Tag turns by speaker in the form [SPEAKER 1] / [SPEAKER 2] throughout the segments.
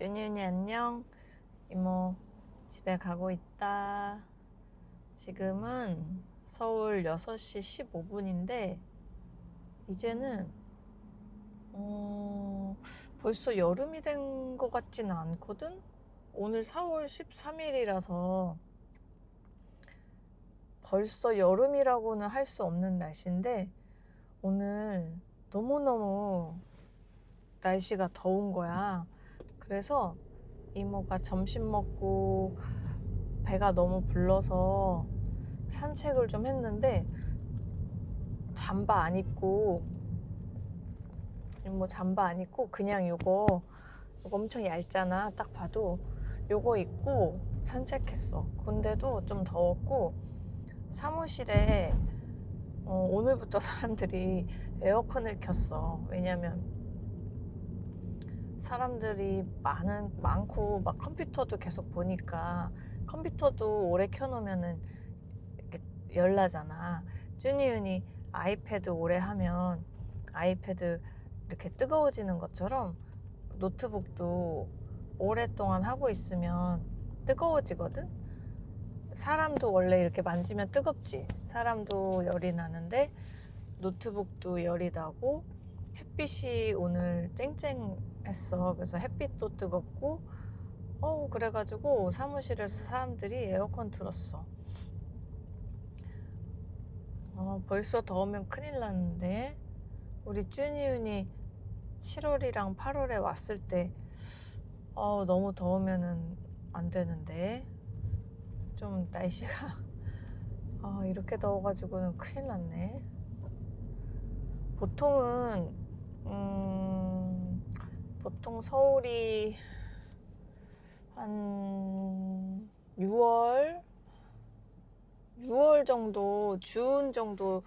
[SPEAKER 1] 준윤이 안녕. 이모 집에 가고 있다. 지금은 서울 6시 15분인데 이제는 벌써 여름이 된 것 같지는 않거든? 오늘 4월 13일이라서 벌써 여름이라고는 할 수 없는 날씨인데 오늘 너무너무 날씨가 더운 거야. 그래서 이모가 점심 먹고 배가 너무 불러서 산책을 좀 했는데 잠바 안 입고 이모 잠바 안 입고 그냥 요거 엄청 얇잖아. 딱 봐도 요거 입고 산책했어. 근데도 좀 더웠고 사무실에 오늘부터 사람들이 에어컨을 켰어. 왜냐면 사람들이 많고 막 컴퓨터도 계속 보니까 컴퓨터도 오래 켜놓으면은 이렇게 열나잖아. 쭈니윤이 아이패드 오래 하면 아이패드 이렇게 뜨거워지는 것처럼 노트북도 오랫동안 하고 있으면 뜨거워지거든. 사람도 원래 이렇게 만지면 뜨겁지. 사람도 열이 나는데 노트북도 열이 나고 햇빛이 오늘 쨍쨍했어. 그래서 햇빛도 뜨겁고 그래가지고 사무실에서 사람들이 에어컨 틀었어. 벌써 더우면 큰일 났는데 우리 쭈니윤이 7월이랑 8월에 왔을 때 너무 더우면은 안 되는데 좀 날씨가 이렇게 더워가지고는 큰일 났네. 보통은 보통 서울이 한 6월 정도, 준 정도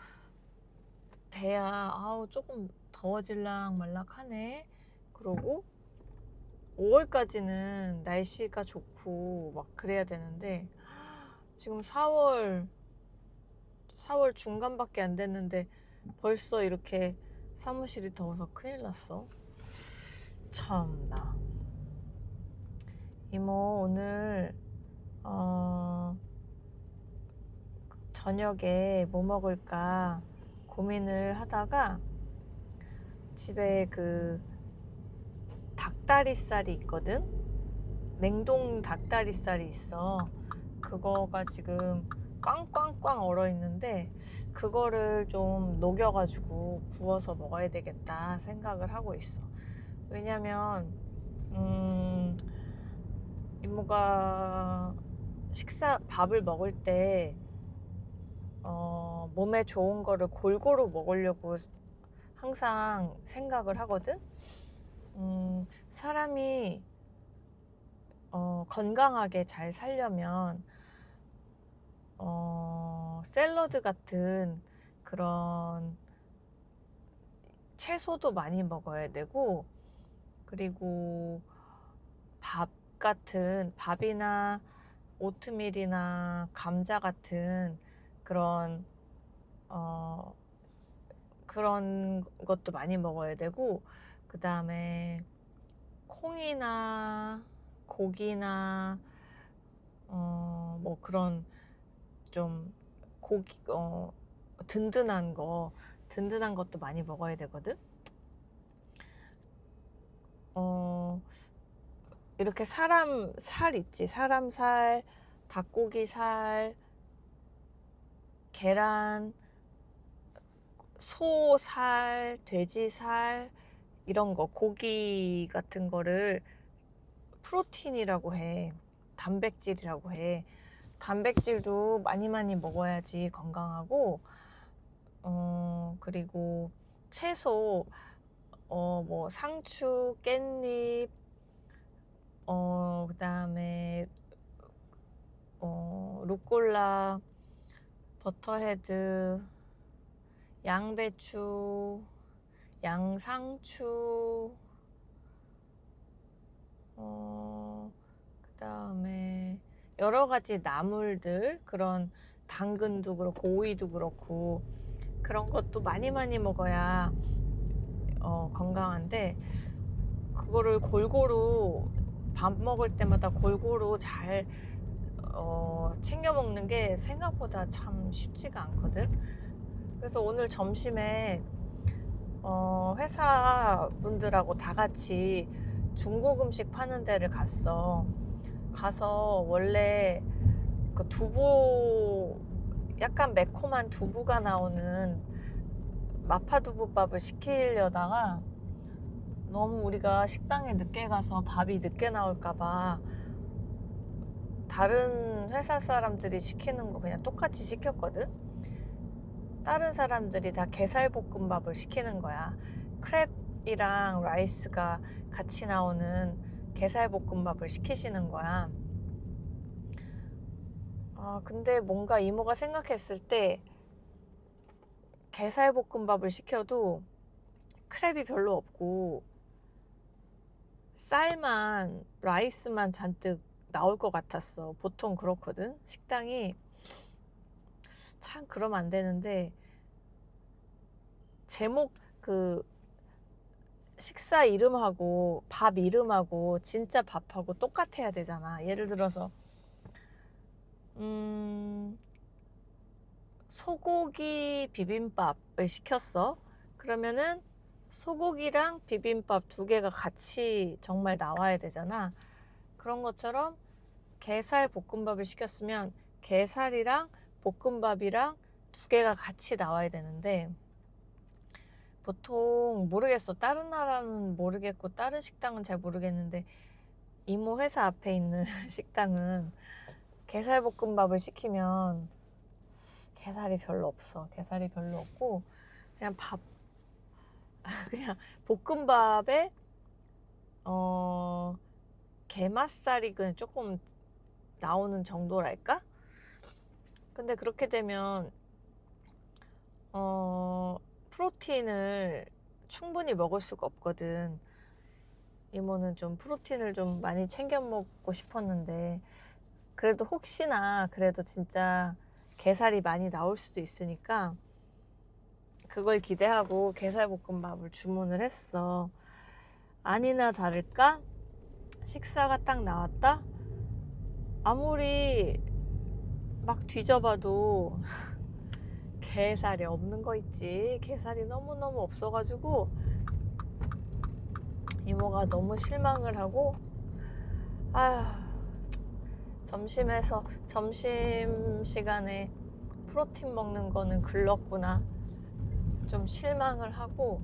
[SPEAKER 1] 돼야 조금 더워질랑 말락하네. 그러고 5월까지는 날씨가 좋고 막 그래야 되는데 지금 4월 중간밖에 안 됐는데 벌써 이렇게 사무실이 더워서 큰일 났어. 참나. 이모 오늘 저녁에 뭐 먹을까 고민을 하다가 집에 그 닭다리살이 있거든. 냉동 닭다리살이 있어. 그거가 지금 꽝꽝꽝 얼어 있는데 그거를 좀 녹여가지고 구워서 먹어야 되겠다 생각을 하고 있어. 왜냐면 이모가 밥을 먹을 때 몸에 좋은 거를 골고루 먹으려고 항상 생각을 하거든. 사람이 건강하게 잘 살려면 샐러드 같은 그런 채소도 많이 먹어야 되고, 그리고 밥이나 오트밀이나 감자 같은 그런 것도 많이 먹어야 되고, 그 다음에 콩이나 고기나 뭐 그런 좀 고기 든든한 것도 많이 먹어야 되거든. 이렇게 사람 살 있지. 사람 살, 닭고기 살, 계란, 소 살, 돼지 살, 이런 거, 고기 같은 거를 프로틴이라고 해. 단백질이라고 해. 단백질도 많이 먹어야지 건강하고, 그리고 채소, 뭐 상추, 깻잎, 그 다음에 루꼴라, 버터헤드, 양배추, 양상추, 그 다음에 여러 가지 나물들, 그런 당근도 그렇고 오이도 그렇고 그런 것도 많이 먹어야 건강한데, 그거를 골고루 밥 먹을 때마다 골고루 잘 챙겨 먹는 게 생각보다 참 쉽지가 않거든. 그래서 오늘 점심에 회사 분들하고 다 같이 중국 음식 파는 데를 가서 원래 그 두부, 약간 매콤한 두부가 나오는 마파두부밥을 시키려다가 너무 우리가 식당에 늦게 가서 밥이 늦게 나올까봐 다른 회사 사람들이 시키는 거 그냥 똑같이 시켰거든. 다른 사람들이 다 게살볶음밥을 시키는 거야. 크랩이랑 라이스가 같이 나오는 게살볶음밥을 시키시는 거야. 근데 뭔가 이모가 생각했을 때 게살볶음밥을 시켜도 크랩이 별로 없고 쌀만, 라이스만 잔뜩 나올 것 같았어. 보통 그렇거든, 식당이. 참 그러면 안 되는데, 제목, 식사 이름하고 밥 이름하고 진짜 밥하고 똑같아야 되잖아. 예를 들어서 소고기 비빔밥을 시켰어. 그러면은 소고기랑 비빔밥 두 개가 같이 정말 나와야 되잖아. 그런 것처럼 게살 볶음밥을 시켰으면 게살이랑 볶음밥이랑 두 개가 같이 나와야 되는데, 보통 모르겠어. 다른 나라는 모르겠고 다른 식당은 잘 모르겠는데, 이모 회사 앞에 있는 식당은 게살볶음밥을 시키면 게살이 별로 없어. 게살이 별로 없고 그냥 그냥 볶음밥에 게맛살이 그냥 조금 나오는 정도랄까? 근데 그렇게 되면 프로틴을 충분히 먹을 수가 없거든. 이모는 좀 프로틴을 좀 많이 챙겨 먹고 싶었는데, 그래도 혹시나 그래도 진짜 게살이 많이 나올 수도 있으니까 그걸 기대하고 게살볶음밥을 주문을 했어. 아니나 다를까 식사가 딱 나왔다? 아무리 막 뒤져봐도 게살이 없는 거 있지. 게살이 너무너무 없어가지고 이모가 너무 실망을 하고, 점심시간에 프로틴 먹는 거는 글렀구나. 좀 실망을 하고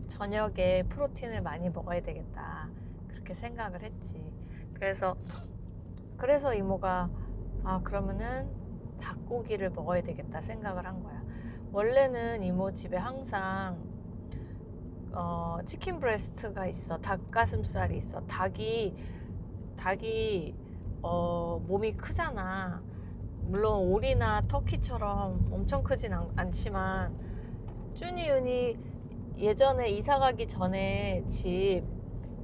[SPEAKER 1] 저녁에 프로틴을 많이 먹어야 되겠다, 그렇게 생각을 했지. 그래서 이모가 그러면은 닭고기를 먹어야 되겠다 생각을 한 거야. 원래는 이모 집에 항상 치킨 브레스트가 있어. 닭가슴살이 있어. 닭이 몸이 크잖아. 물론 오리나 터키처럼 엄청 크진 않지만, 쭈니윤이 예전에 이사 가기 전에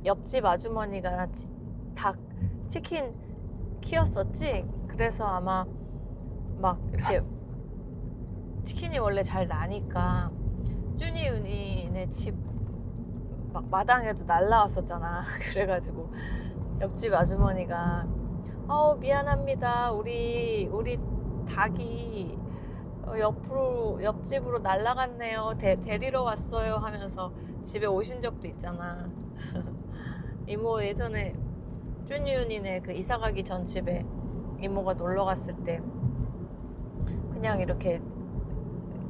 [SPEAKER 1] 옆집 아주머니가 치킨 키웠었지. 그래서 아마 막 이렇게 치킨이 원래 잘 나니까 쭈니윤이네 집 막 마당에도 날라왔었잖아. 그래가지고 옆집 아주머니가 미안합니다. 우리 닭이 옆집으로 날아갔네요. 데리러 왔어요 하면서 집에 오신 적도 있잖아. 이모 예전에 쭈니윤이네 그 이사 가기 전 집에 이모가 놀러 갔을 때 그냥 이렇게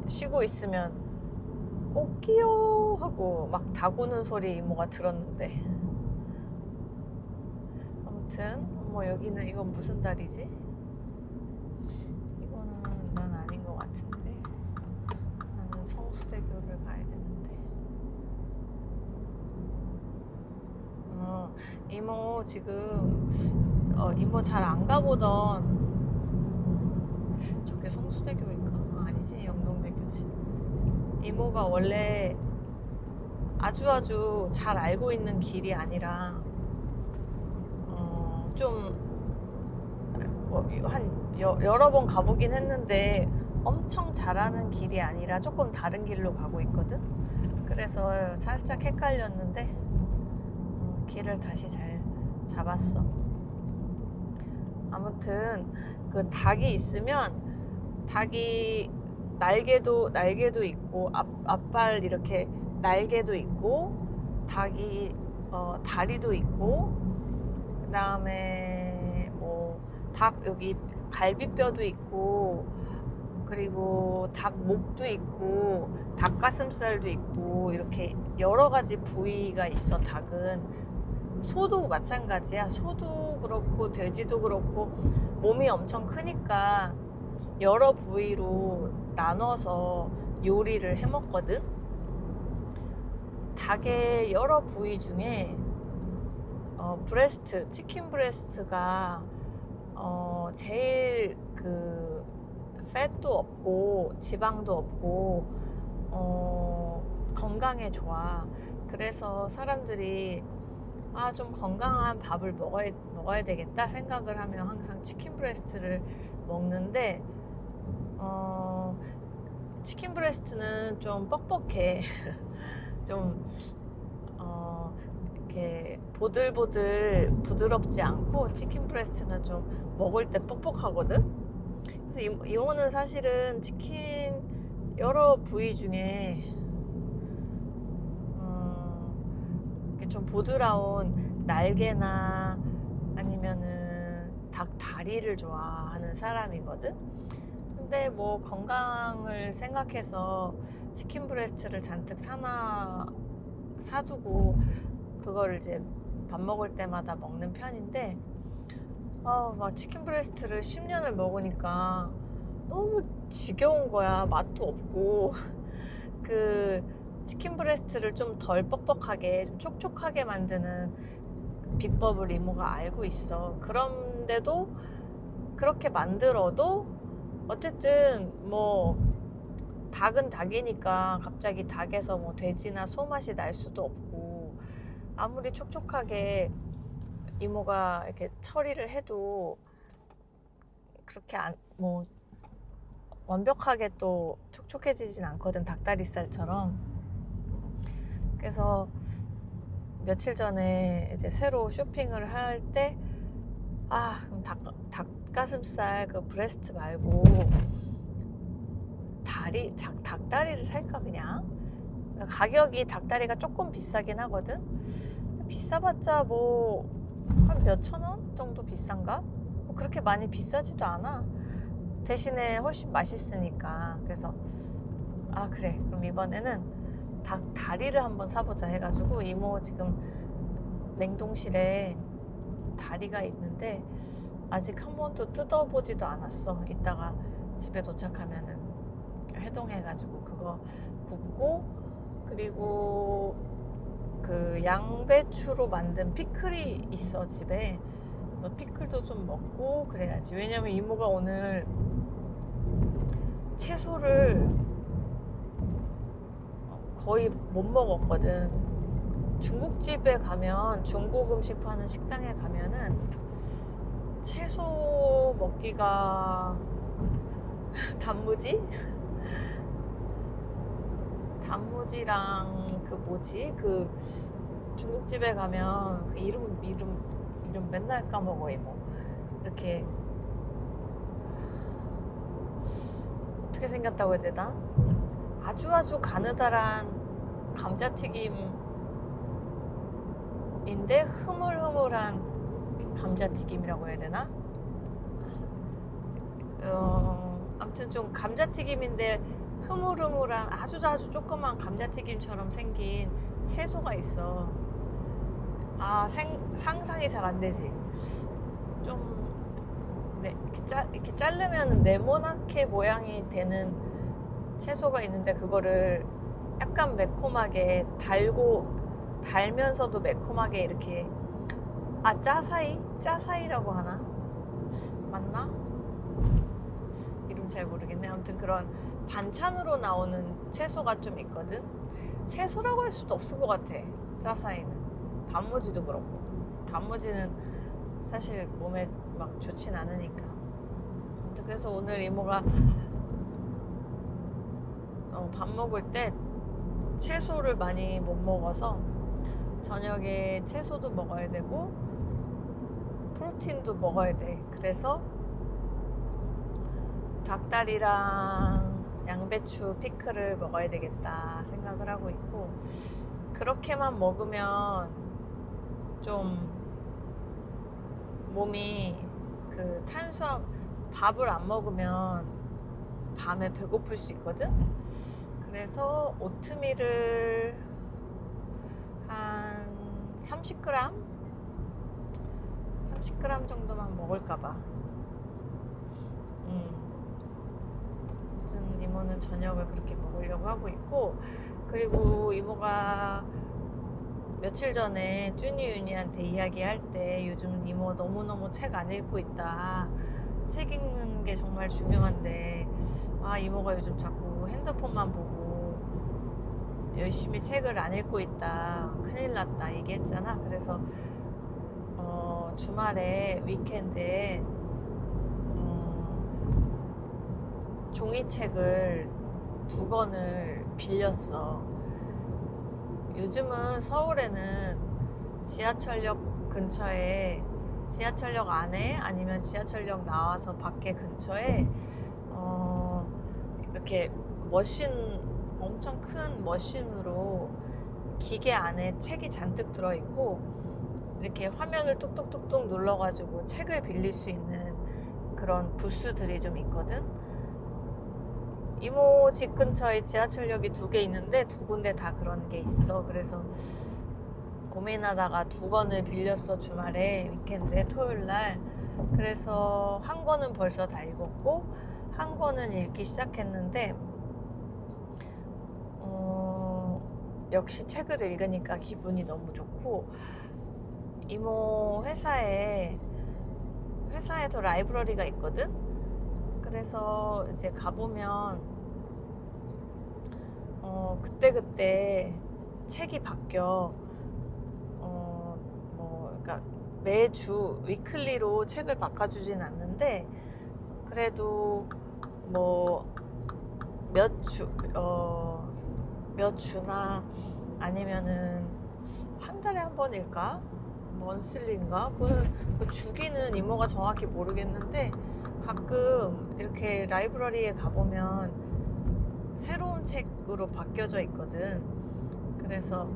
[SPEAKER 1] 쉬고 있으면 꽃기요 하고 막 닭 우는 소리 이모가 들었는데, 아무튼 여기는 이건 무슨 달이지? 이거는 난 아닌 것 같은데. 나는 성수대교를 가야 되는데. 이모 지금 이모 잘 안 가보던, 저게 성수대교일까? 아니지, 영동대교지. 이모가 원래 아주 잘 알고 있는 길이 아니라 좀 여러 번 가보긴 했는데 엄청 잘하는 길이 아니라 조금 다른 길로 가고 있거든. 그래서 살짝 헷갈렸는데 길을 다시 잘 잡았어. 아무튼 그 닭이 있으면 닭이 날개도 있고 앞발 이렇게 날개도 있고 닭이 다리도 있고 그다음에 뭐 닭 여기 갈비뼈도 있고 그리고 닭 목도 있고 닭가슴살도 있고 이렇게 여러 가지 부위가 있어. 닭은 소도 마찬가지야. 소도 그렇고 돼지도 그렇고 몸이 엄청 크니까 여러 부위로 나눠서 요리를 해 먹거든. 닭의 여러 부위 중에 브레스트, 치킨 브레스트가 제일 그 팻도 없고 지방도 없고 건강에 좋아. 그래서 사람들이 좀 건강한 밥을 먹어야 되겠다 생각을 하면 항상 치킨 브레스트를 먹는데 치킨 브레스트는 좀 뻑뻑해. 좀 이렇게 보들보들 부드럽지 않고 치킨 브레스트는 좀 먹을 때 뻑뻑하거든. 그래서 이모는 사실은 치킨 여러 부위 중에 좀 보드라운 날개나 아니면은 닭 다리를 좋아하는 사람이거든. 근데 뭐 건강을 생각해서 치킨 브레스트를 잔뜩 사두고 그거를 이제 밥 먹을 때마다 먹는 편인데 막 치킨 브레스트를 10년을 먹으니까 너무 지겨운 거야. 맛도 없고 그 치킨 브레스트를 좀 덜 뻑뻑하게 좀 촉촉하게 만드는 비법을 이모가 알고 있어. 그런데도 그렇게 만들어도 어쨌든 뭐 닭은 닭이니까 갑자기 닭에서 뭐 돼지나 소 맛이 날 수도 없고 아무리 촉촉하게 이모가 이렇게 처리를 해도 그렇게 뭐 완벽하게 또 촉촉해지진 않거든. 닭다리살처럼. 그래서 며칠 전에 이제 새로 쇼핑을 할 때 그럼 닭가슴살 그 브레스트 말고 닭다리를 살까 그냥. 가격이 닭다리가 조금 비싸긴 하거든. 비싸봤자 뭐 한 몇천 원 정도 비싼가? 뭐 그렇게 많이 비싸지도 않아. 대신에 훨씬 맛있으니까. 그래서 그래 그럼 이번에는 닭 다리를 한번 사보자 해가지고 이모 지금 냉동실에 다리가 있는데 아직 한 번도 뜯어보지도 않았어. 이따가 집에 도착하면은 해동해가지고 그거 굽고 그리고 그 양배추로 만든 피클이 있어 집에. 그래서 피클도 좀 먹고 그래야지. 왜냐면 이모가 오늘 채소를 거의 못 먹었거든. 중국집에 가면 중국 음식 파는 식당에 가면은 채소 먹기가 단무지랑 그 뭐지? 그 중국집에 가면 그 이름 맨날 까먹어 이모. 이렇게 어떻게 생겼다고 해야 되나? 아주 가느다란 감자튀김인데 흐물흐물한 감자튀김이라고 해야 되나? 아무튼 좀 감자튀김인데 흐물흐물한 아주 조그만 감자튀김처럼 생긴 채소가 있어. 상상이 잘 안 되지. 좀 이렇게 자르면 네모나게 모양이 되는 채소가 있는데 그거를 약간 매콤하게 달면서도 매콤하게 이렇게 짜사이라고 하나? 맞나? 이름 잘 모르겠네. 아무튼 그런 반찬으로 나오는 채소가 좀 있거든. 채소라고 할 수도 없을 것 같아. 짜사이는 단무지도 그렇고. 단무지는 사실 몸에 막 좋진 않으니까. 아무튼 그래서 오늘 이모가 밥 먹을 때 채소를 많이 못 먹어서 저녁에 채소도 먹어야 되고 프로틴도 먹어야 돼. 그래서 닭다리랑 양배추 피클을 먹어야 되겠다 생각을 하고 있고, 그렇게만 먹으면 좀 몸이 그 밥을 안 먹으면 밤에 배고플 수 있거든. 그래서 오트밀을 한 30g? 30g 정도만 먹을까봐. 아무튼 이모는 저녁을 그렇게 먹으려고 하고 있고, 그리고 이모가 며칠 전에 쭈니윤이한테 이야기할 때 요즘 이모 너무너무 책 안 읽고 있다. 책 읽는 게 정말 중요한데, 이모가 요즘 자꾸 핸드폰만 보고 열심히 책을 안 읽고 있다. 큰일 났다. 얘기했잖아. 그래서 주말에 위켄드에 종이책을 2권을 빌렸어. 요즘은 서울에는 지하철역 근처에, 지하철역 안에 아니면 지하철역 나와서 밖에 근처에 이렇게 엄청 큰 머신으로 기계 안에 책이 잔뜩 들어있고, 이렇게 화면을 뚝뚝뚝뚝 눌러가지고 책을 빌릴 수 있는 그런 부스들이 좀 있거든. 이모 집 근처에 지하철역이 2개 있는데 2군데 다 그런 게 있어. 그래서 고민하다가 2권을 빌렸어. 주말에, 위켄드에, 토요일날. 그래서 1권은 벌써 다 읽었고 1권은 읽기 시작했는데 역시 책을 읽으니까 기분이 너무 좋고, 이모 회사에도 라이브러리가 있거든. 그래서 이제 가보면 그때그때 책이 바뀌어. 그러니까 매주 위클리로 책을 바꿔주진 않는데, 그래도 몇 주나 아니면은 한 달에 한 번일까? 먼슬리인가? 그 주기는 이모가 정확히 모르겠는데, 가끔 이렇게 라이브러리에 가보면 새로운 책으로 바뀌어져 있거든. 그래서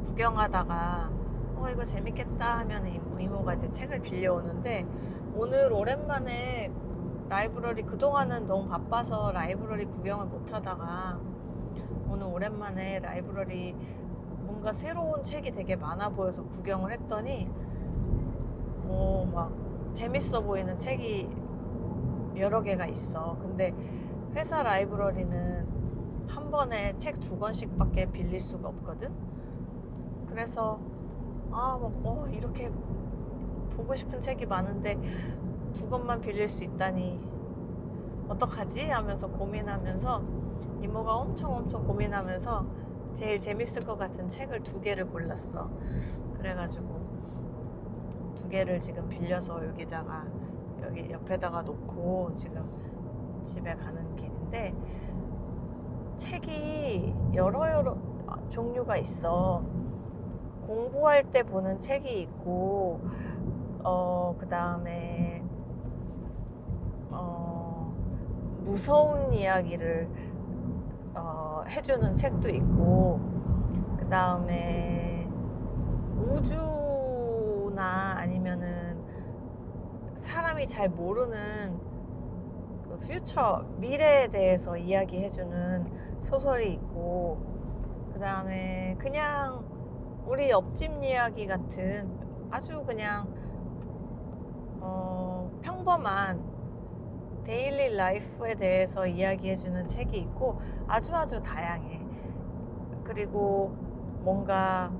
[SPEAKER 1] 구경하다가 이거 재밌겠다 하면 이모가 이제 책을 빌려오는데, 오늘 오랜만에 라이브러리, 그동안은 너무 바빠서 라이브러리 구경을 못하다가 오늘 오랜만에 라이브러리 뭔가 새로운 책이 되게 많아 보여서 구경을 했더니 막 재밌어 보이는 책이 여러 개가 있어. 근데 회사 라이브러리는 한 번에 책 2권씩밖에 빌릴 수가 없거든. 그래서 이렇게 보고 싶은 책이 많은데 2권만 빌릴 수 있다니 어떡하지? 하면서 고민하면서, 이모가 엄청 고민하면서 제일 재밌을 것 같은 책을 2개를 골랐어. 그래가지고 2개를 지금 빌려서 여기 옆에다가 놓고 지금 집에 가는 길인데, 책이 여러 종류가 있어. 공부할 때 보는 책이 있고, 그 다음에 무서운 이야기를 해주는 책도 있고, 그 다음에 우주나 아니면은 사람이 잘 모르는 그 미래에 대해서 이야기해주는 소설이 있고, 그 다음에 그냥 우리 옆집 이야기 같은 아주 그냥 평범한 데일리 라이프에 대해서 이야기해주는 책이 있고, 아주 다양해. 그리고 뭔가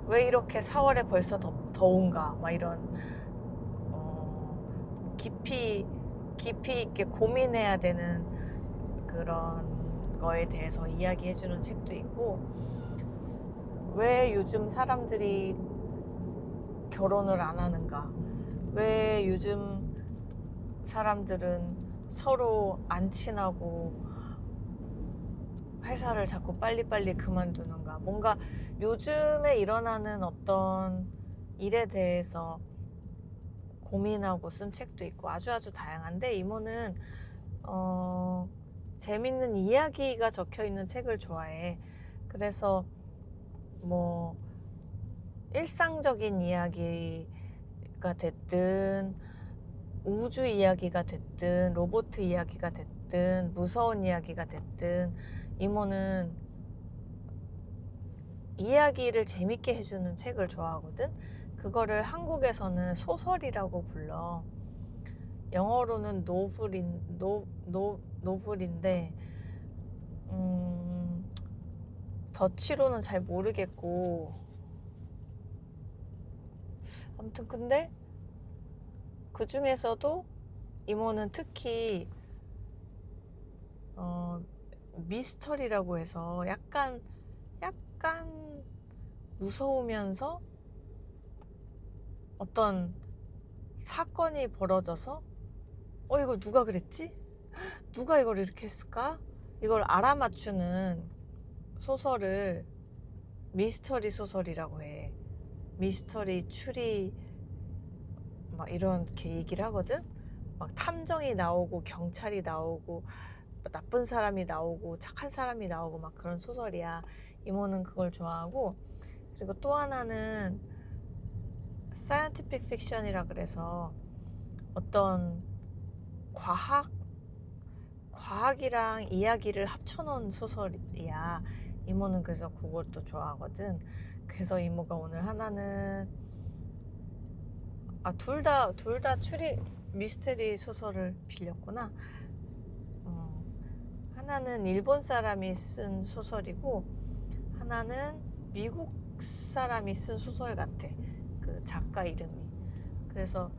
[SPEAKER 1] 왜 이렇게 4월에 벌써 더운가, 막 이런 깊이 있게 고민해야 되는 그런 거에 대해서 이야기해주는 책도 있고, 왜 요즘 사람들이 결혼을 안 하는가, 왜 요즘 사람들은 서로 안 친하고 회사를 자꾸 빨리빨리 그만두는가, 뭔가 요즘에 일어나는 어떤 일에 대해서 고민하고 쓴 책도 있고 아주 다양한데 이모는 재밌는 이야기가 적혀 있는 책을 좋아해. 그래서 뭐 일상적인 이야기가 됐든 우주 이야기가 됐든 로봇 이야기가 됐든 무서운 이야기가 됐든 이모는 이야기를 재밌게 해주는 책을 좋아하거든. 그거를 한국에서는 소설이라고 불러. 영어로는 노블인데 더치로는 잘 모르겠고 아무튼 근데 그 중에서도 이모는 특히 미스터리라고 해서 약간 무서우면서 어떤 사건이 벌어져서 이거 누가 그랬지? 누가 이걸 이렇게 했을까? 이걸 알아맞추는 소설을 미스터리 소설이라고 해. 미스터리 추리 막 이렇게 얘기를 하거든. 막 탐정이 나오고 경찰이 나오고 나쁜 사람이 나오고 착한 사람이 나오고 막 그런 소설이야. 이모는 그걸 좋아하고, 그리고 또 하나는 사이언티픽 픽션이라 그래서 어떤 과학이랑 이야기를 합쳐놓은 소설이야. 이모는 그래서 그걸 또 좋아하거든. 그래서 이모가 오늘 하나는 둘 다 미스테리 소설을 빌렸구나. 하나는 일본 사람이 쓴 소설이고 하나는 미국 사람이 쓴 소설 같아. 그 작가 이름이. 그래서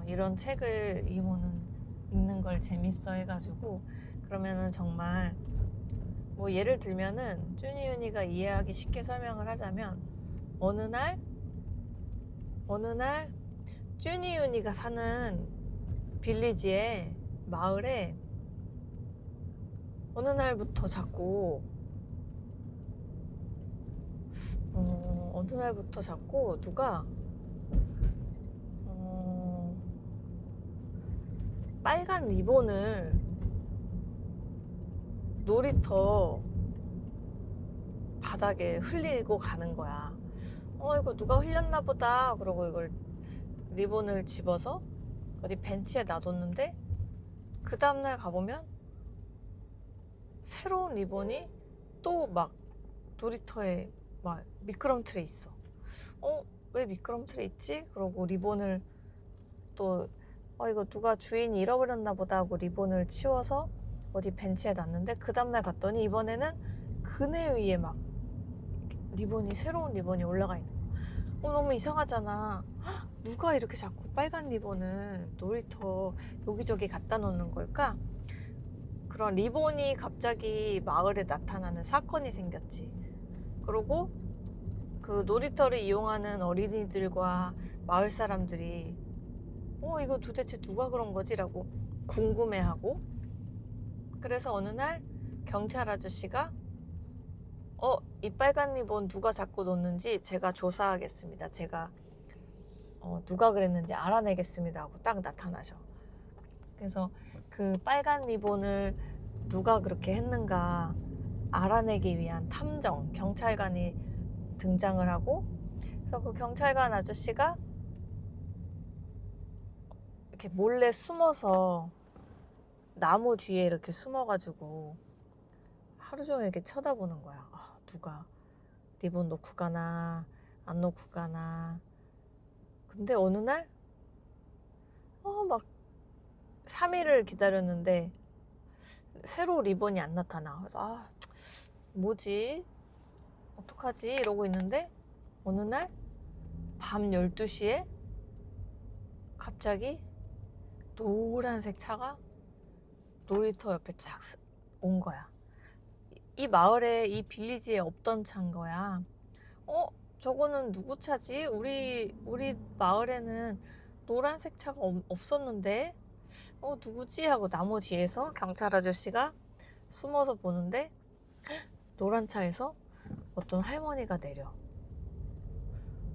[SPEAKER 1] 이런 책을 이모는 읽는 걸 재밌어 해가지고, 그러면은 정말 뭐 예를 들면은 쭈니윤이가 이해하기 쉽게 설명을 하자면 어느 날 쭈니윤이가 사는 빌리지에 마을에 어느 날부터 자꾸 누가 빨간 리본을 놀이터 바닥에 흘리고 가는 거야. 이거 누가 흘렸나 보다. 그러고 이걸 리본을 집어서 어디 벤치에 놔뒀는데 그 다음날 가보면 새로운 리본이 또 막 놀이터에 막 미끄럼틀에 있어. 왜 미끄럼틀에 있지? 그러고 리본을 또 이거 누가 주인이 잃어버렸나 보다 하고 리본을 치워서 어디 벤치에 놨는데 그 다음날 갔더니 이번에는 그네 위에 막 새로운 리본이 올라가 있는 거야. 너무 이상하잖아. 누가 이렇게 자꾸 빨간 리본을 놀이터 여기저기 갖다 놓는 걸까? 그런 리본이 갑자기 마을에 나타나는 사건이 생겼지. 그리고 그 놀이터를 이용하는 어린이들과 마을 사람들이 이거 도대체 누가 그런 거지? 라고 궁금해하고, 그래서 어느 날 경찰 아저씨가 이 빨간 리본 누가 자꾸 놓는지 제가 조사하겠습니다. 제가 누가 그랬는지 알아내겠습니다 하고 딱 나타나셔. 그래서 그 빨간 리본을 누가 그렇게 했는가 알아내기 위한 탐정, 경찰관이 등장을 하고, 그래서 그 경찰관 아저씨가 이렇게 몰래 숨어서 나무 뒤에 이렇게 숨어가지고 하루 종일 이렇게 쳐다보는 거야. 누가 리본 놓고 가나 안 놓고 가나. 근데 어느 날 막 3일을 기다렸는데 새로 리본이 안 나타나. 그래서 뭐지? 어떡하지? 이러고 있는데 어느 날 밤 12시에 갑자기 노란색 차가 놀이터 옆에 쫙 온 거야. 이 마을에, 이 빌리지에 없던 차인 거야. 저거는 누구 차지? 우리 마을에는 노란색 차가 없었는데 누구지? 하고 나무 뒤에서 경찰 아저씨가 숨어서 보는데 노란 차에서 어떤 할머니가 내려.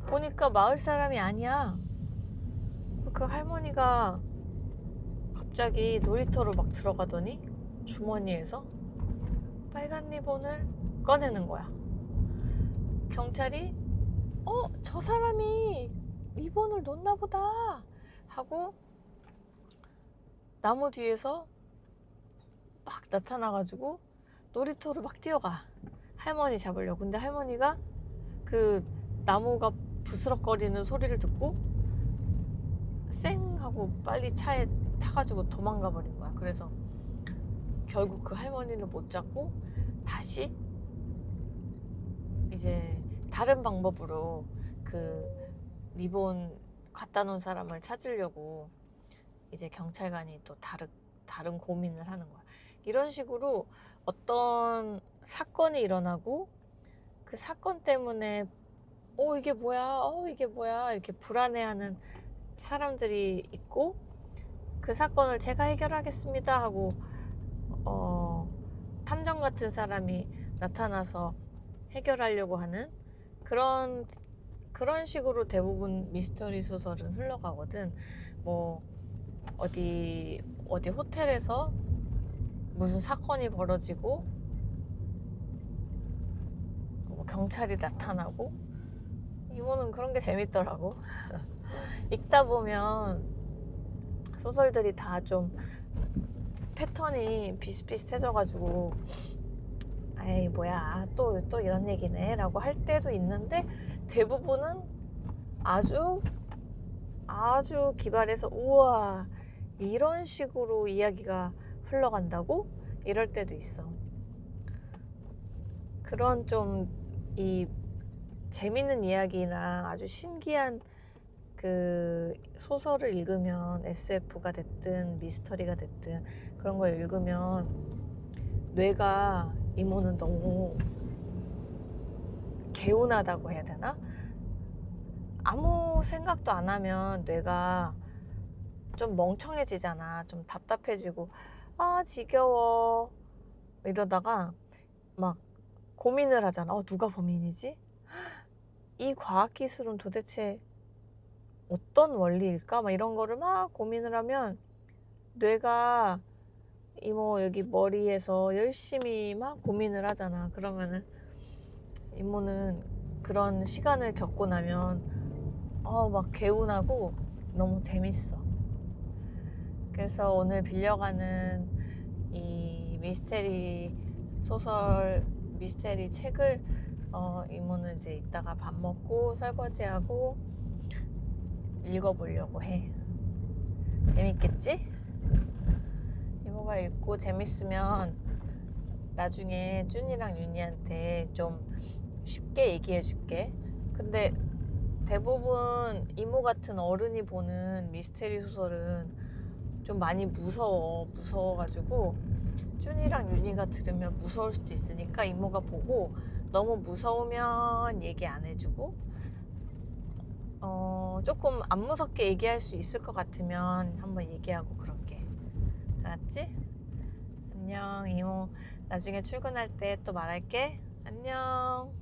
[SPEAKER 1] 보니까 마을 사람이 아니야. 그 할머니가 갑자기 놀이터로 막 들어가더니 주머니에서 빨간 리본을 꺼내는 거야. 경찰이 저 사람이 리본을 놓나 보다 하고 나무 뒤에서 막 나타나가지고 놀이터로 막 뛰어가. 할머니 잡으려고. 근데 할머니가 그 나무가 부스럭거리는 소리를 듣고 쌩 하고 빨리 차에 타가지고 도망가 버린 거야. 그래서 결국 그 할머니를 못 잡고 다시 이제 다른 방법으로 그 리본 갖다 놓은 사람을 찾으려고 이제 경찰관이 또 다른 고민을 하는 거야. 이런 식으로 어떤 사건이 일어나고 그 사건 때문에 이게 뭐야, 이게 뭐야 이렇게 불안해하는 사람들이 있고, 그 사건을 제가 해결하겠습니다 하고 탐정 같은 사람이 나타나서 해결하려고 하는 그런 식으로 대부분 미스터리 소설은 흘러가거든. 뭐 어디 호텔에서 무슨 사건이 벌어지고 뭐 경찰이 나타나고, 이거는 그런 게 재밌더라고. 읽다 보면 소설들이 다 좀 패턴이 비슷비슷해져가지고 에이 뭐야 또 이런 얘기네 라고 할 때도 있는데, 대부분은 아주 기발해서 우와 이런 식으로 이야기가 흘러간다고 이럴 때도 있어. 그런 좀 이 재밌는 이야기나 아주 신기한 그 소설을 읽으면, SF가 됐든 미스터리가 됐든 그런 걸 읽으면 뇌가, 이모는 너무 개운하다고 해야 되나? 아무 생각도 안 하면 뇌가 좀 멍청해지잖아. 좀 답답해지고 지겨워 이러다가 막 고민을 하잖아. 누가 범인이지? 이 과학기술은 도대체 어떤 원리일까? 막 이런 거를 막 고민을 하면 뇌가 이모 여기 머리에서 열심히 막 고민을 하잖아. 그러면은 이모는 그런 시간을 겪고 나면 막 개운하고 너무 재밌어. 그래서 오늘 빌려가는 이 미스테리 소설, 미스테리 책을 이모는 이제 이따가 밥 먹고 설거지하고 읽어보려고 해. 재밌겠지? 이모가 읽고 재밌으면 나중에 쭈니랑 윤이한테 좀 쉽게 얘기해 줄게. 근데 대부분 이모 같은 어른이 보는 미스테리 소설은 좀 많이 무서워가지고 쭈니랑 윤이가 들으면 무서울 수도 있으니까 이모가 보고 너무 무서우면 얘기 안 해주고, 조금 안 무섭게 얘기할 수 있을 것 같으면 한번 얘기하고 그럴게. 알았지? 안녕 이모. 나중에 출근할 때 또 말할게. 안녕.